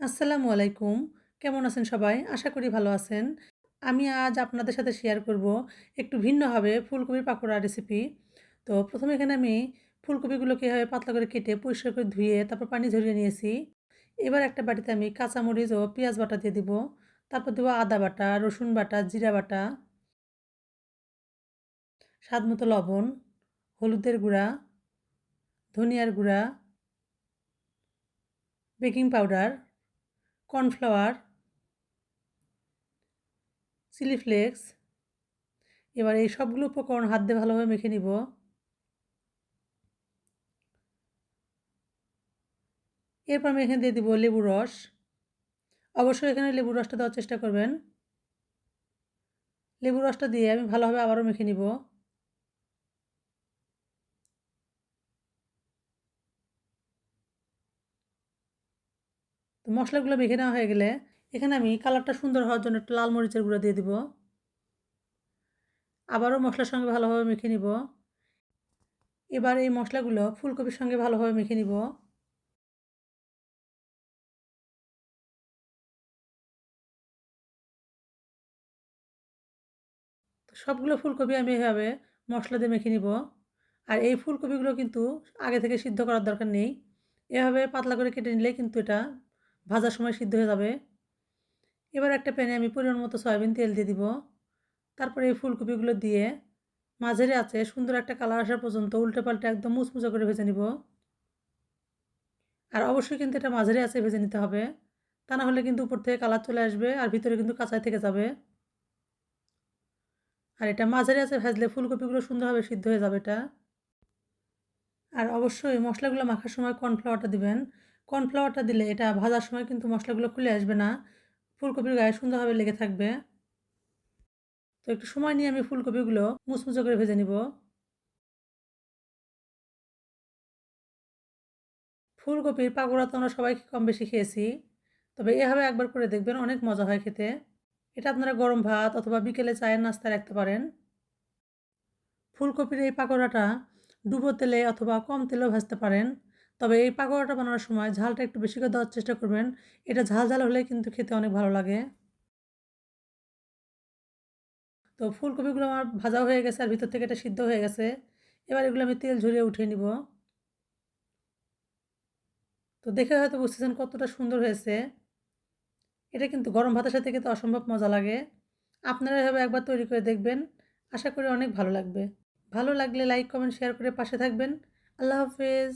আসসালামু আলাইকুম। কেমন আছেন সবাই? আশা করি ভালো আছেন। আমি আজ আপনাদের সাথে শেয়ার করব একটু ভিন্নভাবে ফুলকপির পাকোড়া রেসিপি। তো ১ম এখানে আমি ফুলকপিগুলোকে এভাবে পাতলা করে কেটে পরিষ্কার করে ধুয়ে তারপর পানি ঝরিয়ে নিয়েছি। এবার একটা বাটিতে আমি কাঁচামরিচ ও পেঁয়াজ বাটা দিয়ে দিব। তারপর দেব আদা বাটা, রসুন বাটা, জিরা বাটা, স্বাদমতো লবণ, হলুদের গুঁড়া, ধনিয়ার গুঁড়া, baking powder, cornflour, chilli flakes. এবার এই সবগুলো উপকরণ হাত দিয়ে ভালোভাবে মেখে নিব। এরপর আমি এখানে দিয়ে দিব লেবুর রস। অবশ্যই এখানে লেবুর রসটা দেওয়ার চেষ্টা করবেন। লেবুর রসটা দিয়ে আমি ভালোভাবে আবারও মেখে নিব। তো মশলাগুলো মেখে নেওয়া হয়ে গেলে এখানে আমি কালারটা সুন্দর হওয়ার জন্য একটু লাল মরিচের গুঁড়ো দিয়ে দিব। আবারও মশলার সঙ্গে ভালোভাবে মেখে নিব। এবার এই মশলাগুলো ফুলকপির সঙ্গে ভালোভাবে মেখে নিব। তো সবগুলো ফুলকপি আমি এভাবে মশলা দিয়ে মেখে নিব। আর এই ফুলকপিগুলো কিন্তু আগে থেকে সিদ্ধ করার দরকার নেই। এভাবে পাতলা করে কেটে নিলেই কিন্তু এটা ভাজার সময় সিদ্ধ হয়ে যাবে। এবার একটা প্যানে আমি পরিমাণ মতো সয়াবিন তেল দিয়ে দিব। তারপরে এই ফুলকপিগুলো দিয়ে মাঝারি আঁচে সুন্দর একটা কালার আসা পর্যন্ত উল্টে পাল্টে একদম মুচমুচে করে ভেজে নিব। আর অবশ্যই কিন্তু এটা মাঝারি আঁচে ভেজে নিতে হবে। তা না হলে কিন্তু উপর থেকে কালার চলে আসবে আর ভিতরে কিন্তু কাঁচাই থেকে যাবে। আর এটা মাঝারি আঁচে ভাজলে ফুলকপিগুলো সুন্দরভাবে সিদ্ধ হয়ে যাবে এটা। আর অবশ্যই মশলাগুলো মাখার সময় কর্নফ্লাওয়ারটা দিবেন। কর্নফ্লাওয়ারটা দিলে এটা ভাজার সময় কিন্তু মশলাগুলো খুলে আসবে না। ফুলকপির গায়ে সুন্দরভাবে লেগে থাকবে। তো একটু সময় নিয়ে আমি ফুলকপিগুলো মুচমুচে করে ভেজে নিব। ফুলকপির পাকোড়া তো আমরা সবাই কম বেশি খেয়েছি। তবে এভাবে একবার করে দেখবেন, অনেক মজা হয় খেতে। এটা আপনারা গরম ভাত অথবা বিকেলে চায়ের নাস্তায় রাখতে পারেন। ফুলকপির এই পাকোড়াটা ডুবো তেলে অথবা কম তেলেও ভাজতে পারেন। তবে এই পাকোড়াটা বানানোর সময় ঝালটা একটু বেশি করে দেওয়ার চেষ্টা করবেন। এটা ঝাল ঝাল হলে কিন্তু খেতে অনেক ভালো লাগে। তো ফুলকপিগুলো আমার ভাজাও হয়ে গেছে আর ভিতর থেকে এটা সিদ্ধ হয়ে গেছে। এবার এগুলো আমি তেল ঝরিয়ে উঠিয়ে নিব। তো দেখে হয়তো বুঝতেছেন কতটা সুন্দর হয়েছে। এটা কিন্তু গরম ভাতের সাথে খেতে অসম্ভব মজা লাগে। আপনারা এভাবে একবার তৈরি করে দেখবেন। আশা করি অনেক ভালো লাগবে। ভালো লাগলে লাইক, কমেন্ট, শেয়ার করে পাশে থাকবেন। আল্লাহ হাফেজ।